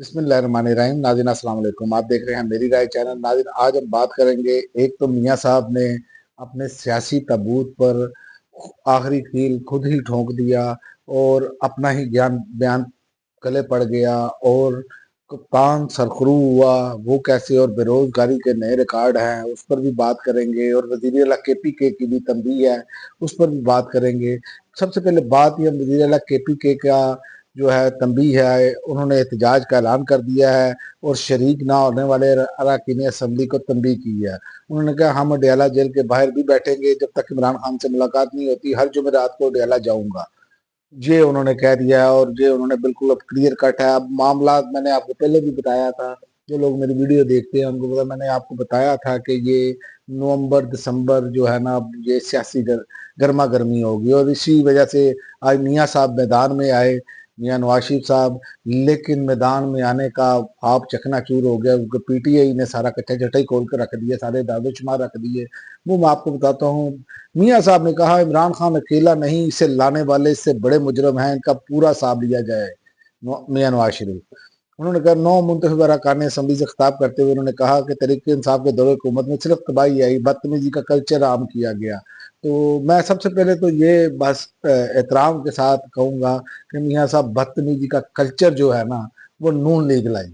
बिस्मिल्लाहिर्रहमानिर्रहीम। नाज़रीन अस्सलाम वालेकुम। आप देख रहे हैं मेरी राय चैनल। नाज़रीन आज हम बात करेंगे, एक तो मियाँ साहब ने अपने सियासी ताबूत पर आखिरी कील खुद ही ठोंक दिया और अपना ही ज्ञान बयान गले पड़ गया और कान सरखरू हुआ। वो कैसे, और बेरोजगारी के नए रिकॉर्ड हैं उस पर भी बात करेंगे, और वज़ीर आला KPK की भी तंबीह है उस पर भी बात करेंगे। सबसे पहले बात यह, वज़ीर आला KPK का जो है तंबीह है, उन्होंने एहतजाज का ऐलान कर दिया है और शरीक ना होने वाले अरकान असम्बली को तंबीह की है। उन्होंने कहा हम अडयाला जेल के बाहर भी बैठेंगे जब तक इमरान खान से मुलाकात नहीं होती, हर जुमेरात को अडयाला जाऊंगा, ये उन्होंने कह दिया है। और ये उन्होंने बिल्कुल अब क्लियर कट है। अब मामला मैंने आपको पहले भी बताया था, जो लोग मेरी वीडियो देखते हैं उनको पता, मैंने आपको बताया था कि ये नवंबर दिसंबर जो है ना, अब ये सियासी गर्मा गर्मी होगी। और इसी वजह से आज मियाँ साहब मैदान में आए, मियाँ नवाज शरीफ साहब, लेकिन मैदान में आने का आप चकनाचूर हो गया क्योंकि PTI ने सारा कच्चा चटाई खोल कर रख दिया, सारे दादो शुमार रख दिए। वो मैं आपको बताता हूँ। मियाँ साहब ने कहा इमरान खान अकेला नहीं, इसे लाने वाले इससे बड़े मुजरम हैं, इनका पूरा हिसाब लिया जाए। मियाँ नवाज शरीफ, उन्होंने कहा नौ मुंतखब अरकान असम्बली से खिताब करते हुए उन्होंने कहा कि तहरीक इंसाफ के दौर हुकूमत में सिर्फ तबाही आई, बदतमीजी का कल्चर आम किया गया। तो मैं सबसे पहले तो ये बस एहतराम के साथ कहूँगा कि मियाँ साहब, बदतमीजी का कल्चर जो है ना, वो नून लीग लाई।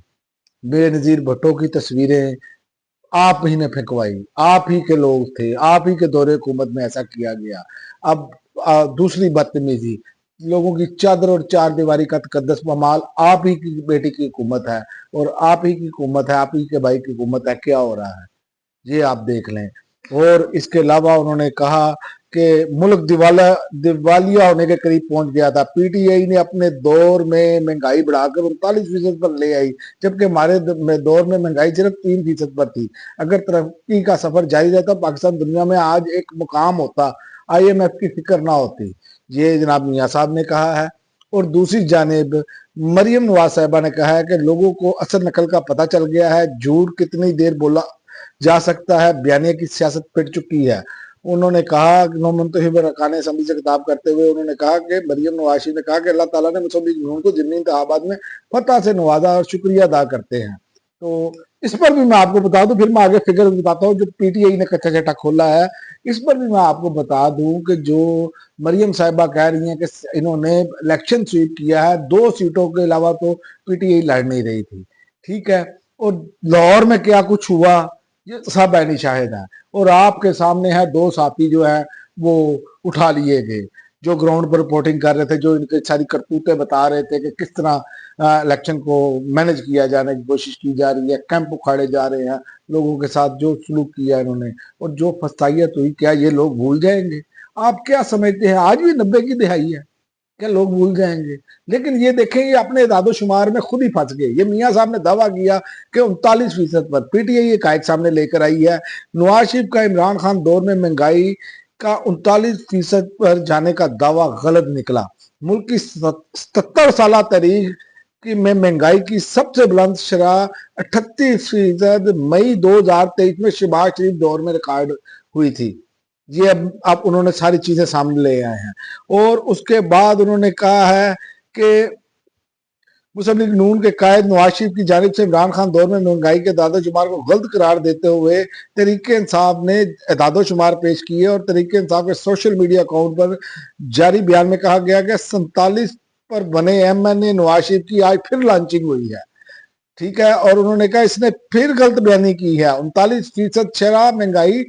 बेनज़ीर भुट्टो की तस्वीरें आप ही ने फेंकवाई, आप ही के लोग थे, आप ही के दौरे हुकूमत में ऐसा किया गया। अब दूसरी बदतमीजी, लोगों की चादर और चार दीवारी का तकद्दस पमाल, आप ही की बेटी की हुकूमत है और आप ही की हुकूमत है, आप ही के भाई की हुकूमत है। क्या हो रहा है ये आप देख लें। और इसके अलावा उन्होंने कहा कि मुल्क दिवालिया होने के करीब पहुंच गया था। PTI ने अपने दौर में महंगाई बढ़ाकर 39% पर ले आई, जबकि हमारे दौर में महंगाई सिर्फ 3% पर थी। अगर तरक्की का सफर जारी रहता, पाकिस्तान दुनिया में आज एक मुकाम होता, IMF की फिक्र ना होती। ये जनाब मियाँ साहब ने कहा है। और दूसरी जानेब मरियम नवाज साहिबा ने कहा है कि लोगों को असल नकल का पता चल गया है, झूठ कितनी देर बोला जा सकता है, बयानिया की सियासत पिट चुकी है। उन्होंने कहा नौ मुंतखब अरकान असम्बली से खिताब करते हुए उन्होंने कहा कि मरियम नवाज ने कहा कि अल्लाह ताला ने मुस्लिम लीग नून को ज़िमनी इंतखाबात में फतह से नवाजा और शुक्रिया अदा करते हैं। तो इस पर भी मैं आपको बता दूं, फिर मैं आगे फिगर बताता हूँ जो PTI ने कच्चा चटा खोला है। इस पर भी मैं आपको बता दूं कि जो मरियम साहिबा कह रही हैं कि इन्होंने इलेक्शन स्वीप किया है, 2 सीटों के अलावा तो PTI लड़ नहीं रही थी, ठीक है। और लाहौर में क्या कुछ हुआ ये सब ऐनी शाहिद है। और आपके सामने है, 2 साथी जो है वो उठा लिए गए, जो ग्राउंड पर रिपोर्टिंग कर रहे थे, जो इनके सारी करतूतें बता रहे थे कि किस तरह इलेक्शन को मैनेज किया जाने की कोशिश की जा रही है, कैंप उखाड़े जा रहे हैं, लोगों के साथ जो सलूक किया इन्होंने और जो फसाइयत हुई, क्या ये लोग भूल जाएंगे? आप क्या समझते हैं आज भी 90 की दिहाई है, क्या लोग भूल जाएंगे? लेकिन ये देखें, ये अपने दादो शुमार में खुद ही फंस गए। ये मियाँ साहब ने दावा किया कि 39% पर, PTI ये कायद सामने लेकर आई है। नवाज शरीफ का इमरान खान दौर में महंगाई का 39% पर जाने का दावा गलत निकला। मुल्क की 77 साल तारीख में महंगाई की सबसे बुलंद शरह 38% मई 2023 में शहबाज शरीफ दौर में रिकॉर्ड हुई थी। ये अब उन्होंने सारी चीजें सामने ले आए हैं। और उसके बाद उन्होंने कहा है कि मुस्लिम लीग नून के कायद नवाज शरीफ की जानिब से इमरान खान दौर में महंगाई के दादो शुमार को गलत करार देते हुए तहरीक इंसाफ ने दादो शुमार पेश किए। और तहरीक इंसाफ के सोशल मीडिया अकाउंट पर जारी बयान में कहा गया कि 47 पर बने MNA नवाज शरीफ की आज फिर लॉन्चिंग हुई है, ठीक है। और उन्होंने कहा इसने फिर गलत बयानी की है। 39% शरह महंगाई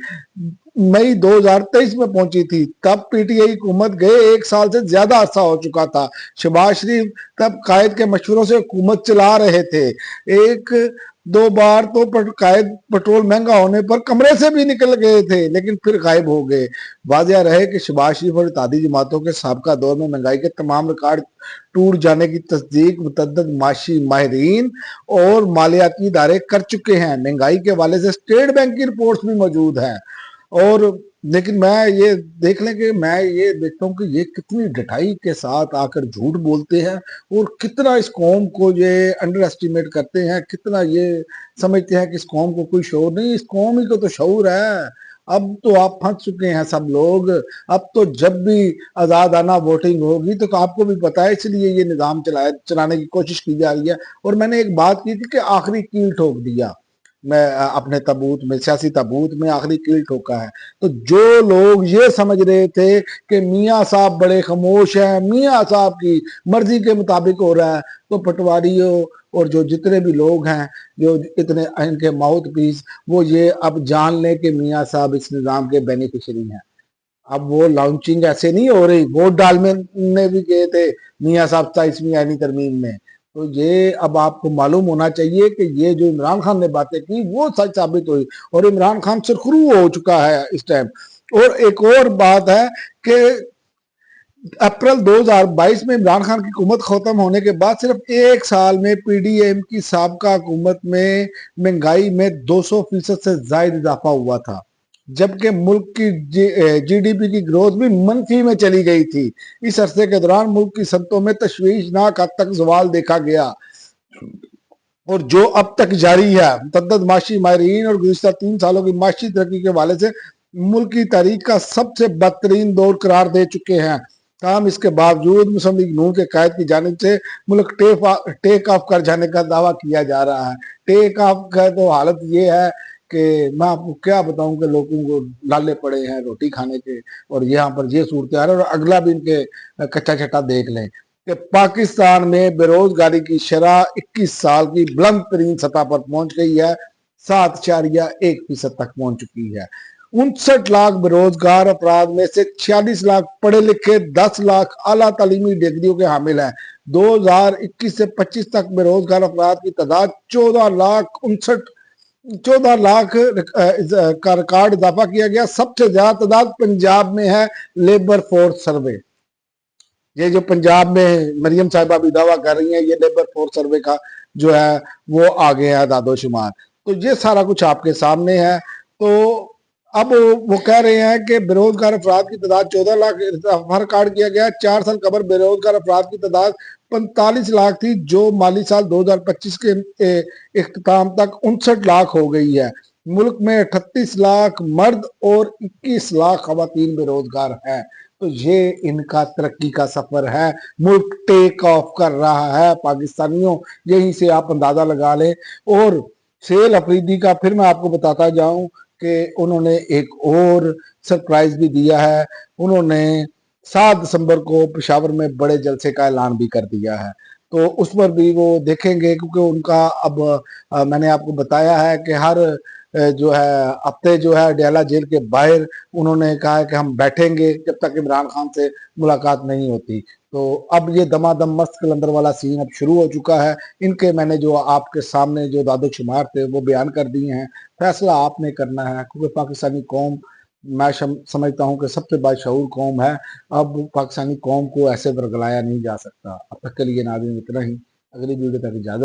मई 2023 में पहुंची थी, तब PTI हुकूमत गए 1 साल से ज्यादा अरसा हो चुका था। शहबाज शरीफ तब कायद के मशवरों से हुकूमत चला रहे थे। एक दो बार तो कायद पेट्रोल महंगा होने पर कमरे से भी निकल गए थे, लेकिन फिर गायब हो गए। वाजिया रहे कि शहबाज शरीफ और इत्तेहादी जमातों के साबका दौर में महंगाई के तमाम रिकॉर्ड टूट जाने की तस्दीक मुतअद्दिद माशी माहिरीन और मालियाती इदारे कर चुके हैं। महंगाई के हवाले से स्टेट बैंक की रिपोर्ट्स भी मौजूद हैं। और लेकिन मैं ये देख लें कि मैं ये देखता हूँ कि ये कितनी डटाई के साथ आकर झूठ बोलते हैं और कितना इस कौम को ये अंडर एस्टिमेट करते हैं, कितना ये समझते हैं कि इस कौम को कोई शऊर नहीं। इस कौम ही को तो शऊर है। اب تو آپ پھنس چکے ہیں سب لوگ. اب تو جب بھی آزادانہ ووٹنگ ہوگی تو آپ کو بھی پتا ہے، اس لیے یہ نظام چلانے کی کوشش کی جا رہی ہے. اور میں نے ایک بات کی تھی کہ آخری کیل ٹھوک دیا میں اپنے تابوت میں، سیاسی تابوت میں آخری کیل ٹھوکا ہے. تو جو لوگ یہ سمجھ رہے تھے کہ میاں صاحب بڑے خاموش ہیں، میاں صاحب کی مرضی کے مطابق ہو رہا ہے، تو پٹواریوں اور جو جتنے بھی لوگ ہیں جو اتنے ان کے ماؤتھ پیس، وہ یہ اب جان لیں کہ میاں صاحب اس نظام کے بینیفیشری ہیں. اب وہ لانچنگ ایسے نہیں ہو رہی، ووٹ ڈالنے بھی گئے تھے میاں صاحب 27ویں آئینی ترمیم میں. تو یہ اب آپ کو معلوم ہونا چاہیے کہ یہ جو عمران خان نے باتیں کی وہ سچ ثابت ہوئی، اور عمران خان سرخرو ہو چکا ہے اس ٹائم. اور ایک اور بات ہے کہ اپریل 2022 میں عمران خان کی حکومت ختم ہونے کے بعد صرف ایک سال میں پی ڈی ایم کی سابقہ حکومت میں مہنگائی میں 200% سے زائد اضافہ ہوا تھا، جبکہ ملک کی جی ڈی پی کی گروتھ بھی منفی میں چلی گئی تھی. اس عرصے کے دوران ملک کی صنعتوں میں تشویشناک حد تک زوال دیکھا گیا، اور جو اب تک جاری ہے. متعدد معاشی ماہرین اور گزشتہ 3 سالوں کی معاشی ترقی کے حوالے سے ملک کی تاریخ کا سب سے بدترین دور قرار دے چکے ہیں. تاہم اس کے باوجود مسلم لیگ نون کے قائد کی جانب سے ملک ٹیک آف کر جانے کا دعویٰ کیا جا رہا ہے. ٹیک آف کا تو حالت یہ ہے کہ میں آپ کو کیا بتاؤں کہ لوگوں کو لالے پڑے ہیں روٹی کھانے کے، اور یہاں پر یہ صورتحال ہے. اور اگلا بھی ان کے کچا چٹا دیکھ لیں کہ پاکستان میں بے روزگاری کی شرح 21 سال کی بلند ترین سطح پر پہنچ گئی ہے، 7.1% تک پہنچ چکی ہے. 59 لاکھ بے روزگار افراد میں سے 46 لاکھ پڑھے لکھے، 10 لاکھ اعلیٰ تعلیمی ڈگریوں کے حامل ہیں. 2021 سے 25 تک بے روزگار افراد کی تعداد 14 لاکھ کا ریکارڈ اضافہ کیا گیا. سب سے زیادہ تعداد پنجاب میں ہے. لیبر فورس سروے، یہ جو پنجاب میں مریم صاحبہ بھی دعویٰ کر رہی ہیں، یہ لیبر فورس سروے کا جو ہے وہ آگے ہے اعداد و شمار. تو یہ سارا کچھ آپ کے سامنے ہے. تو اب وہ کہہ رہے ہیں کہ بے روزگار افراد کی تعداد 14 لاکھ اضافہ ریکارڈ کیا گیا. 4 سال قبل بے روزگار افراد کی تعداد 45 لاکھ تھی، جو مالی سال 2025 کے اختتام تک 59 لاکھ ہو گئی ہے. ملک میں 38 لاکھ مرد اور 21 لاکھ خواتین بے روزگار ہیں. تو یہ ان کا ترقی کا سفر ہے. ملک ٹیک آف کر رہا ہے پاکستانیوں، یہیں سے آپ اندازہ لگا لیں. اور سیل افریدی کا پھر میں آپ کو بتاتا جاؤں کہ انہوں نے ایک اور سرپرائز بھی دیا ہے. انہوں نے 7 دسمبر کو پشاور میں بڑے جلسے کا اعلان بھی کر دیا ہے. تو اس پر بھی وہ دیکھیں گے، کیونکہ ان کا اب میں نے آپ کو بتایا ہے کہ ہر جو ہے ہفتے جو ہے ڈیالہ جیل کے باہر انہوں نے کہا ہے کہ ہم بیٹھیں گے جب تک عمران خان سے ملاقات نہیں ہوتی. تو اب یہ دمادم مست کلندر والا سین اب شروع ہو چکا ہے. ان کے میں نے جو آپ کے سامنے جو داد و شمار تھے وہ بیان کر دیے ہیں. فیصلہ آپ نے کرنا ہے، کیونکہ پاکستانی قوم میں سمجھتا ہوں کہ سب سے باشعور قوم ہے. اب پاکستانی قوم کو ایسے ورگلایا نہیں جا سکتا. اب تک کے لیے ناظرین اتنا ہی. اگلی ویڈیو تک اجازت.